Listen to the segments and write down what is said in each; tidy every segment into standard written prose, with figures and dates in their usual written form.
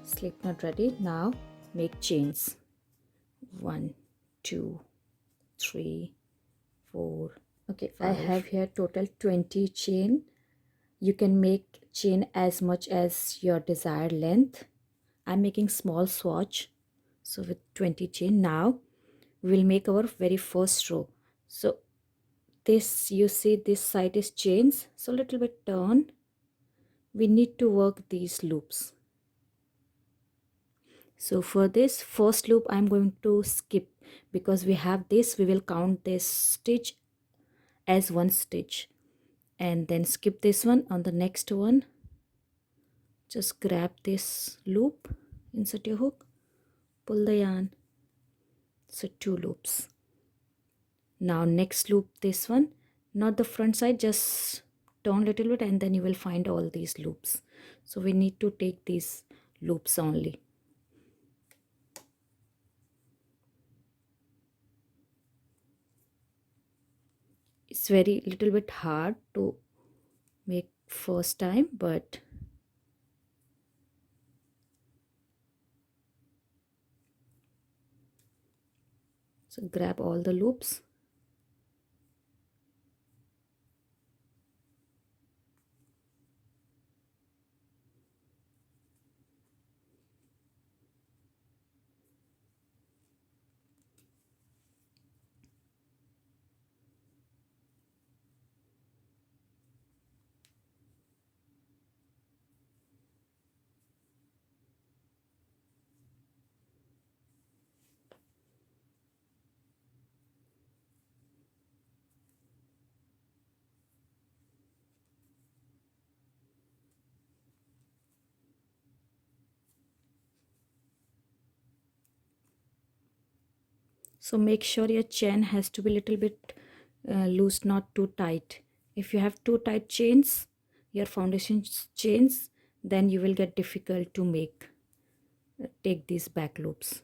Slip knot ready. Now make chains. 1, 2, 3, 4. Okay, 5. I have here total 20 chain. You can make chain as much as your desired length. I'm making small swatch, so with 20 chain. Now we will make our very first row. So this, you see this side is chains, so little bit turn. We need to work these loops. So for this first loop I'm going to skip, because we have this, we will count this stitch as one stitch, and then skip this one. On the next one, just grab this loop, insert your hook, pull the yarn. So 2 loops. Now next loop, this one, not the front side, just turn little bit and then you will find all these loops. So we need to take these loops only. It's very little bit hard to make first time, but so grab all the loops. So make sure your chain has to be little bit loose, not too tight. If you have too tight chains, your foundation chains, then you will get difficult to make take these back loops.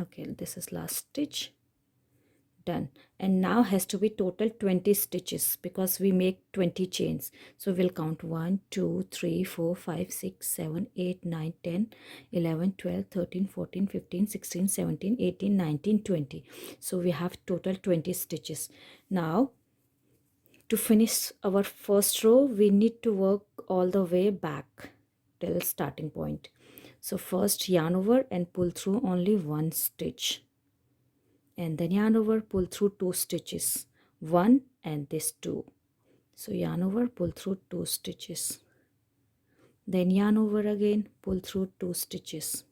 Okay, this is last stitch. Done. And now has to be total 20 stitches, because we make 20 chains. So we'll count 1, 2, 3, 4, 5, 6, 7, 8, 9, 10, 11, 12, 13, 14, 15, 16, 17, 18, 19, 20. So we have total 20 stitches. Now to finish our first row, we need to work all the way back till starting point. So first yarn over and pull through only 1 stitch, and then yarn over, pull through 2 stitches, 1 and this 2. So yarn over, pull through 2 stitches, then yarn over again, pull through 2 stitches.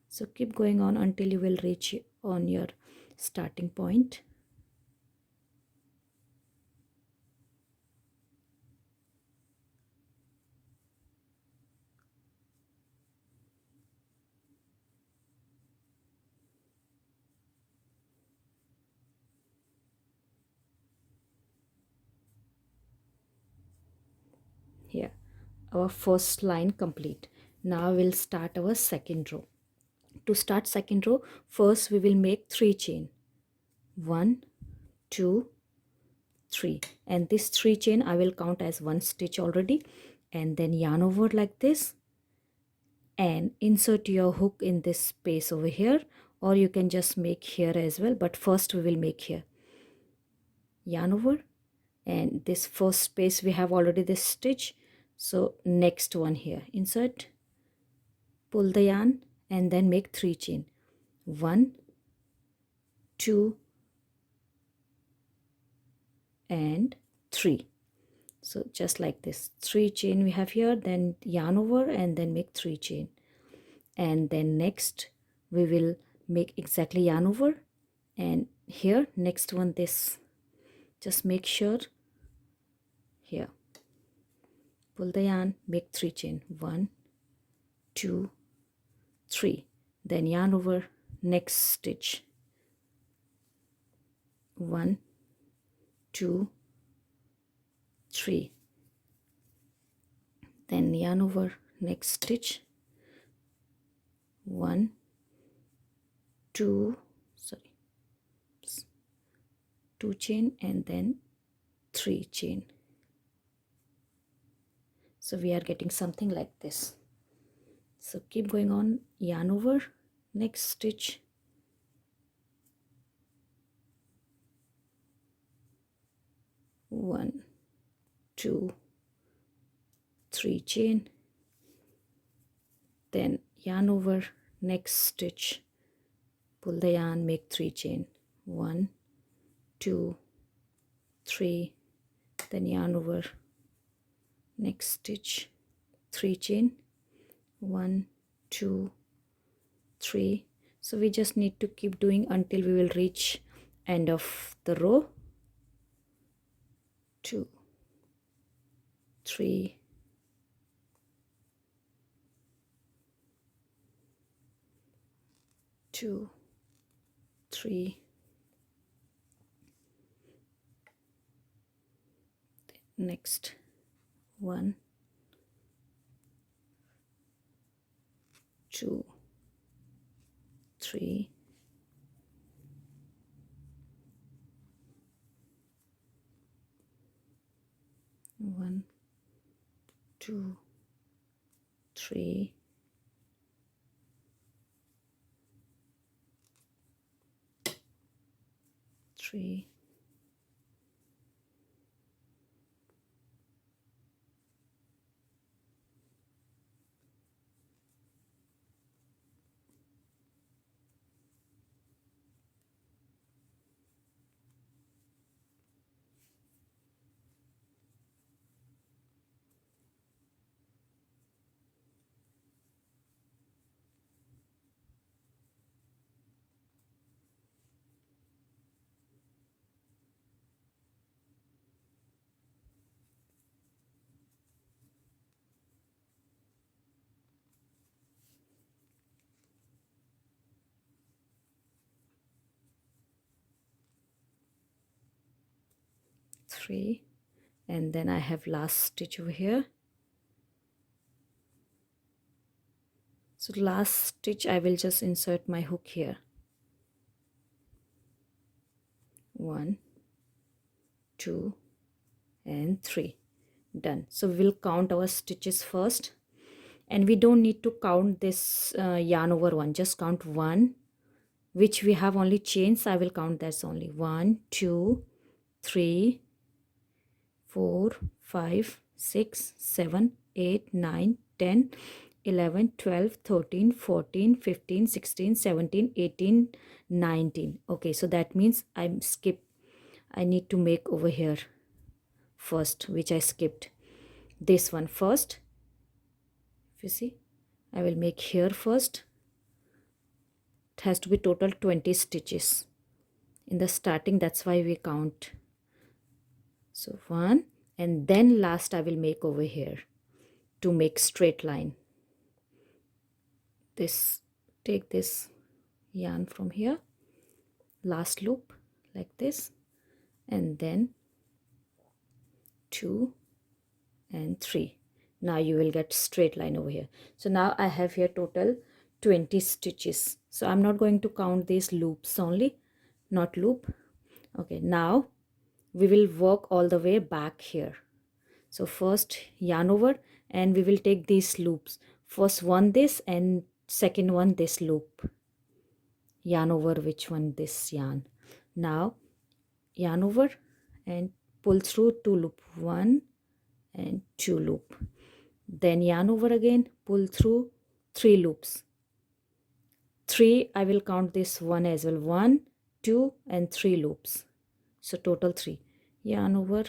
So keep going on until you will reach on your starting point. Here, our first line complete. Now we'll start our second row. To start second row, first we will make 3 chain. 1, 2, 3, and this 3 chain I will count as 1 stitch already, and then yarn over like this and insert your hook in this space over here, or you can just make here as well, but first we will make here. Yarn over, and this first space we have already this stitch, so next one here, insert, pull the yarn and then make 3 chain. 1, 2 and 3. So just like this, 3 chain we have here, then yarn over and then make 3 chain, and then next we will make exactly yarn over, and here next one, this, just make sure here, pull the yarn, make 3 chain, 1, 2, 3, then yarn over, next stitch, 1, 2, 3, then yarn over, next stitch, 1 2 sorry 2 chain, and then 3 chain. So we are getting something like this. So keep going on, yarn over, next stitch, 1 2 3 chain, then yarn over, next stitch, pull the yarn, make 3 chain, 1 2 3, then yarn over, next stitch, 3 chain, 1 2 3. So we just need to keep doing until we will reach end of the row. 2 3 2 3, next 1 2 3, 1 2 3, 3, 3, and then I have last stitch over here. So last stitch I will just insert my hook here, 1 2 and 3, done. So we'll count our stitches first, and we don't need to count this yarn over one, just count 1, which we have only chains. I will count that's only 1 2 3 4 5 6 7 8 9 10 11 12 13 14 15 16 17 18 19. Okay, so that means I need to make over here first, which I skipped. This one first, if you see, I will make here first. It has to be total 20 stitches in the starting, that's why we count. So 1, and then last I will make over here to make straight line. This, take this yarn from here, last loop like this, and then 2 and 3. Now you will get straight line over here. So now I have here total 20 stitches. So I'm not going to count these loops only, not loop. Okay, now we will work all the way back here. So first yarn over, and we will take these loops. First one this, and second one this loop. Yarn over which one, this yarn. Now yarn over and pull through 2 loop, 1 and 2 loop. Then yarn over again, pull through 3 loops. 3, I will count this one as well, 1 2 and 3 loops. So total 3. Yarn over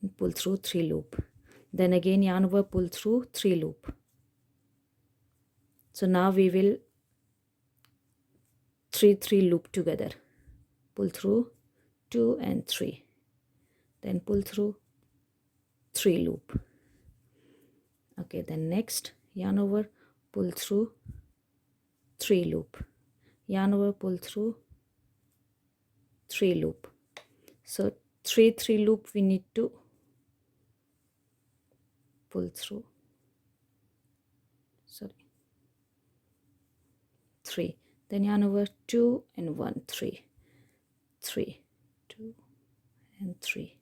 and pull through 3 loop. Then again yarn over, pull through 3 loop. So now we will 3 loop together. Pull through 2 and 3. Then pull through 3 loop. Okay, then next yarn over, pull through 3 loop. Yarn over, pull through 3 loop. So 3 loop we need to pull through. sorry, 3, then yarn over 2 and 1, 3, 3, 2 and 3.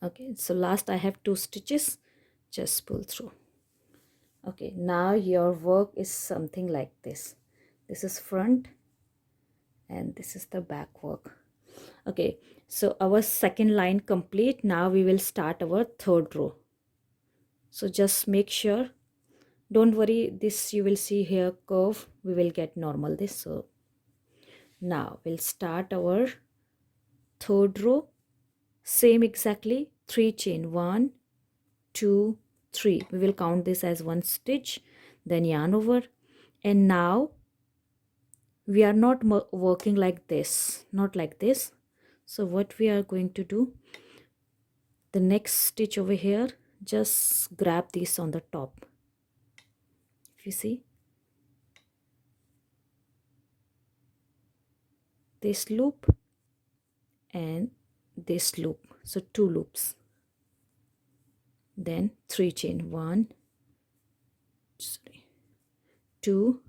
Okay, so last I have 2 stitches, just pull through. Okay, now your work is something like this. This is front and this is the back work. Okay, so our second line complete. Now we will start our third row. So just make sure, don't worry, this you will see here curve, we will get normal this. So now we'll start our third row, same exactly, 3 chain, 1 2 3, we will count this as 1 stitch, then yarn over. And now we are not working like this, not like this. So what we are going to do, the next stitch over here, just grab this on the top. If you see this loop and this loop, so 2 loops, then 3 chain, 1 2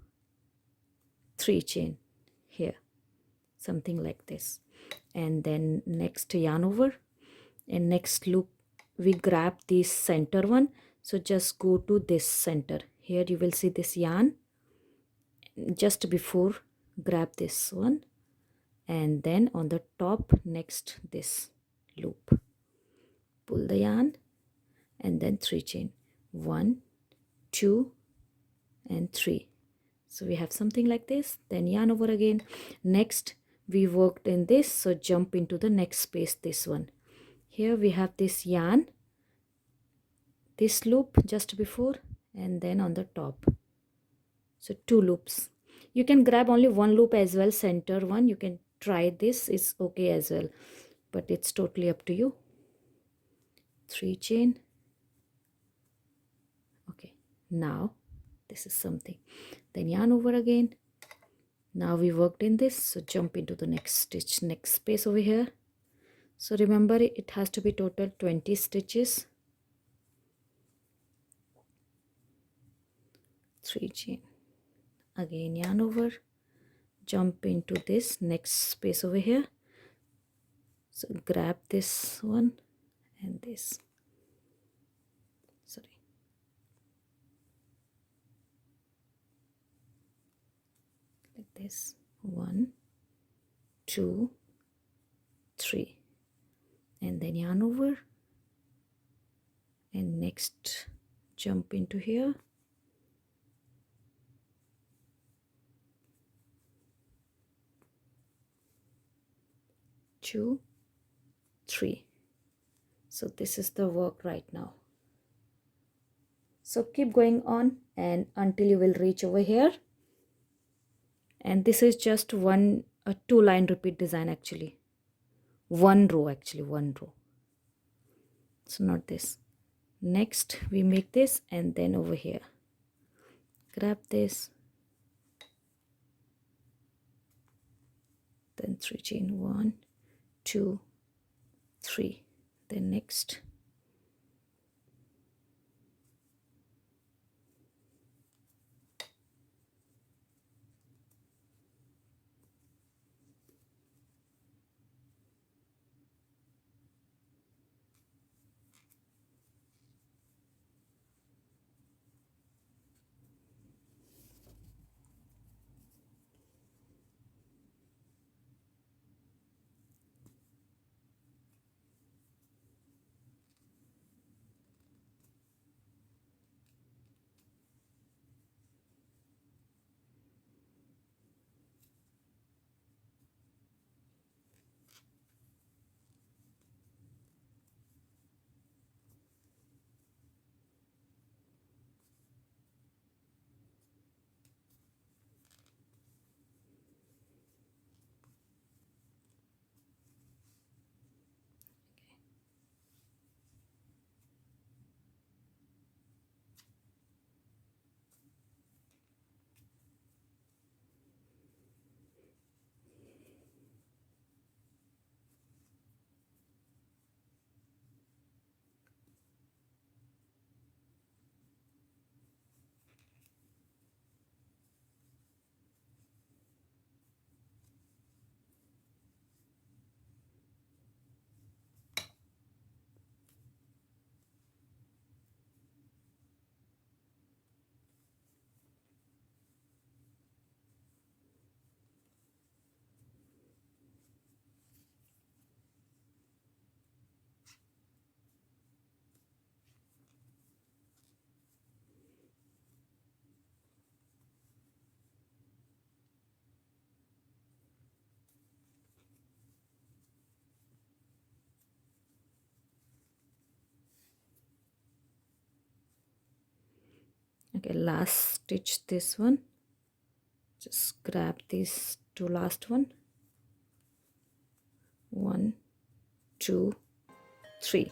3 chain here, something like this. And then next yarn over, and next loop we grab this center one. So just go to this center, here you will see this yarn, just before grab this one, and then on the top next this loop, pull the yarn and then 3 chain, 1 2 and 3. So we have something like this, then yarn over again. Next we worked in this, so jump into the next space, this one. Here we have this yarn, this loop just before, and then on the top, so 2 loops. You can grab only 1 loop as well, center one, you can try this, it's okay as well, but it's totally up to you. 3 chain. Okay, now this is something, then yarn over again. Now we worked in this, so jump into the next stitch, next space over here. So remember, it has to be total 20 stitches. 3 chain, again yarn over, jump into this next space over here. So grab this one and this, sorry, like this, 1 2 3, and then yarn over, and next jump into here, two, 3. So this is the work right now. So keep going on and until you will reach over here, and this is just one 2 line repeat design, actually 1 row, actually 1 row, so not this. Next we make this, and then over here grab this, then 3 chain, 1 2 3, then next Okay, last stitch this one. Just grab these two last one. 1, 2, 3.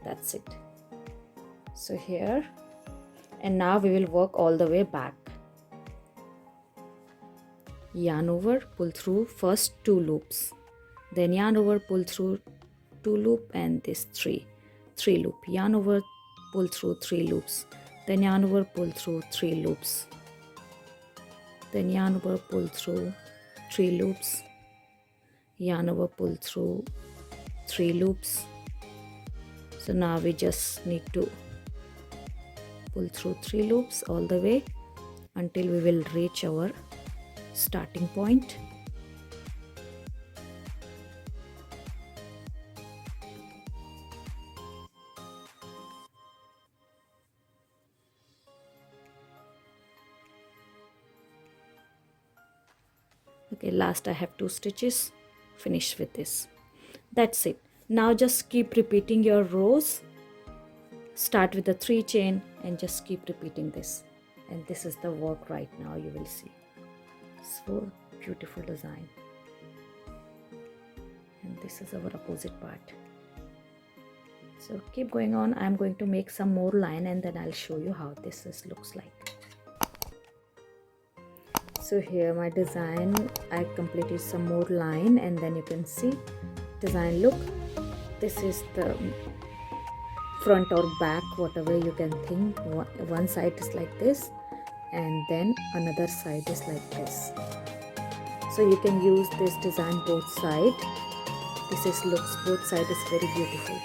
That's it. So here, and now we will work all the way back. Yarn over, pull through first 2 loops, then yarn over, pull through 2 loop, and this 3 loop. Yarn over, pull through 3 loops, then yarn over, pull through 3 loops, then yarn over, pull through 3 loops, yarn over, pull through 3 loops. So now we just need to pull through 3 loops all the way until we will reach our starting point. Okay, last I have 2 stitches. Finish with this. That's it. Now just keep repeating your rows. Start with the 3 chain and just keep repeating this. And this is the work right now, you will see. So beautiful design. And this is our opposite part. So keep going on. I'm going to make some more line and then I'll show you how this looks like. So here my design, I completed some more line and then you can see design look. This is the front or back, whatever you can think. One side is like this and then another side is like this. So you can use this design both sides. Looks both sides is very beautiful.